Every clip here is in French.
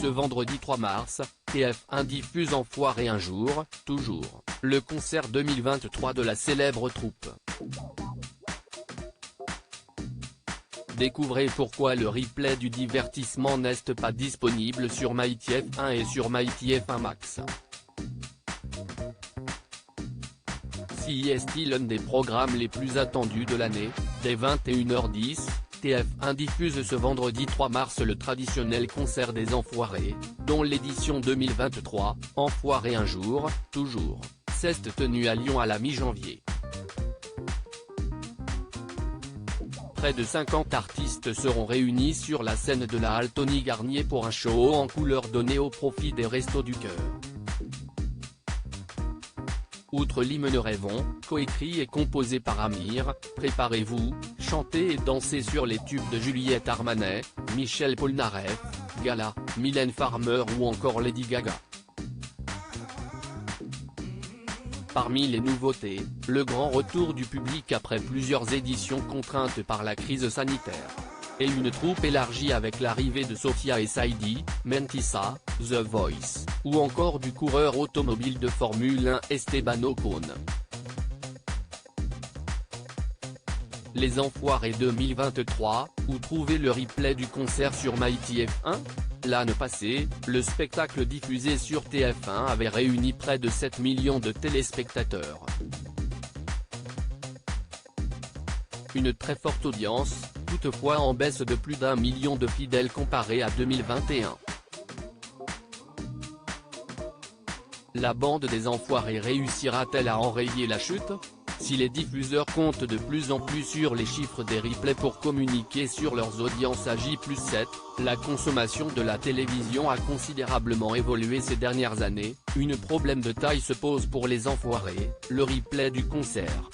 Ce vendredi 3 mars, TF1 diffuse Enfoiré un jour, toujours, le concert 2023 de la célèbre troupe. Découvrez pourquoi le replay du divertissement n'est pas disponible sur MyTF1 et sur MyTF1 Max. Si est-il l'un des programmes les plus attendus de l'année, dès 21h10, TF1 diffuse ce vendredi 3 mars le traditionnel concert des Enfoirés, dont l'édition 2023, Enfoiré un jour, toujours, s'est tenue à Lyon à la mi-janvier. Près de 50 artistes seront réunis sur la scène de la halle Tony Garnier pour un show en couleur donné au profit des Restos du Cœur. Outre l'hymne Rêvons, coécrit et composé par Amir, préparez-vous, chantez et dansez sur les tubes de Juliette Armanet, Michel Polnareff, Gala, Mylène Farmer ou encore Lady Gaga. Parmi les nouveautés, le grand retour du public après plusieurs éditions contraintes par la crise sanitaire. Et une troupe élargie avec l'arrivée de Sophia et Saïdi, Mentissa, The Voice, ou encore du coureur automobile de Formule 1 Esteban Ocon. Les Enfoirés 2023, où trouver le replay du concert sur MyTF1 ? L'année passée, le spectacle diffusé sur TF1 avait réuni près de 7 millions de téléspectateurs. Une très forte audience, toutefois en baisse de plus d'1 million de fidèles comparé à 2021. La bande des Enfoirés réussira-t-elle à enrayer la chute ? Si les diffuseurs comptent de plus en plus sur les chiffres des replays pour communiquer sur leurs audiences à J+7, la consommation de la télévision a considérablement évolué ces dernières années, un problème de taille se pose pour les Enfoirés, le replay du concert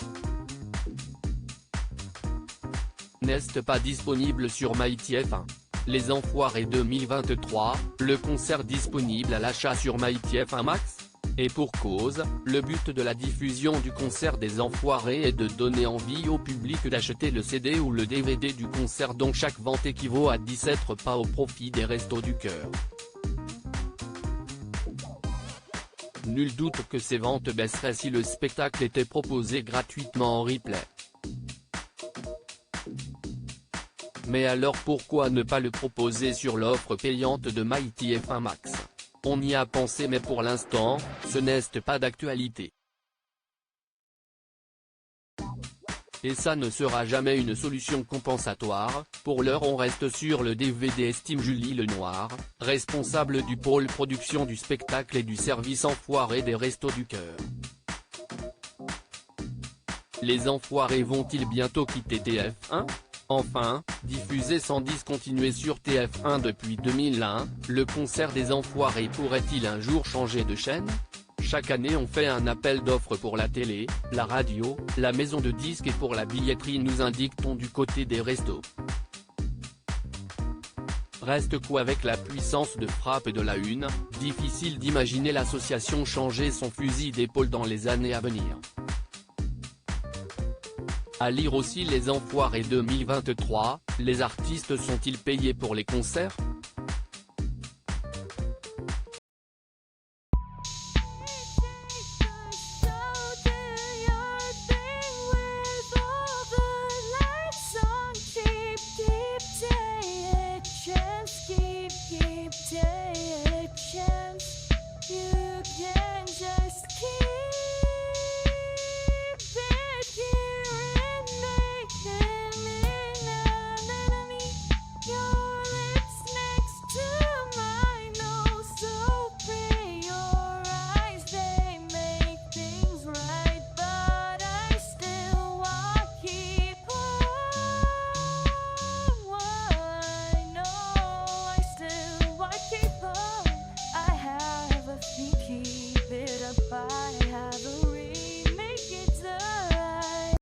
n'est pas disponible sur MyTF1. Les Enfoirés 2023, le concert disponible à l'achat sur MyTF1 Max ? Et pour cause, le but de la diffusion du concert des Enfoirés est de donner envie au public d'acheter le CD ou le DVD du concert dont chaque vente équivaut à 17 repas au profit des Restos du Cœur. Nul doute que ces ventes baisseraient si le spectacle était proposé gratuitement en replay. Mais alors pourquoi ne pas le proposer sur l'offre payante de MyTF1 Max ? On y a pensé mais pour l'instant, ce n'est pas d'actualité. Et ça ne sera jamais une solution compensatoire, pour l'heure on reste sur le DVD, estime Julie Lenoir, responsable du pôle production du spectacle et du service Enfoiré des Restos du Cœur. Les Enfoirés vont-ils bientôt quitter TF1 ? Enfin, diffusé sans discontinuer sur TF1 depuis 2001, le concert des Enfoirés pourrait-il un jour changer de chaîne ? Chaque année on fait un appel d'offres pour la télé, la radio, la maison de disques et pour la billetterie, nous indique-t-on du côté des restos. Reste qu'avec la puissance de frappe de la Une, difficile d'imaginer l'association changer son fusil d'épaule dans les années à venir. À lire aussi les Enfoirés 2023, les artistes sont-ils payés pour les concerts ? You can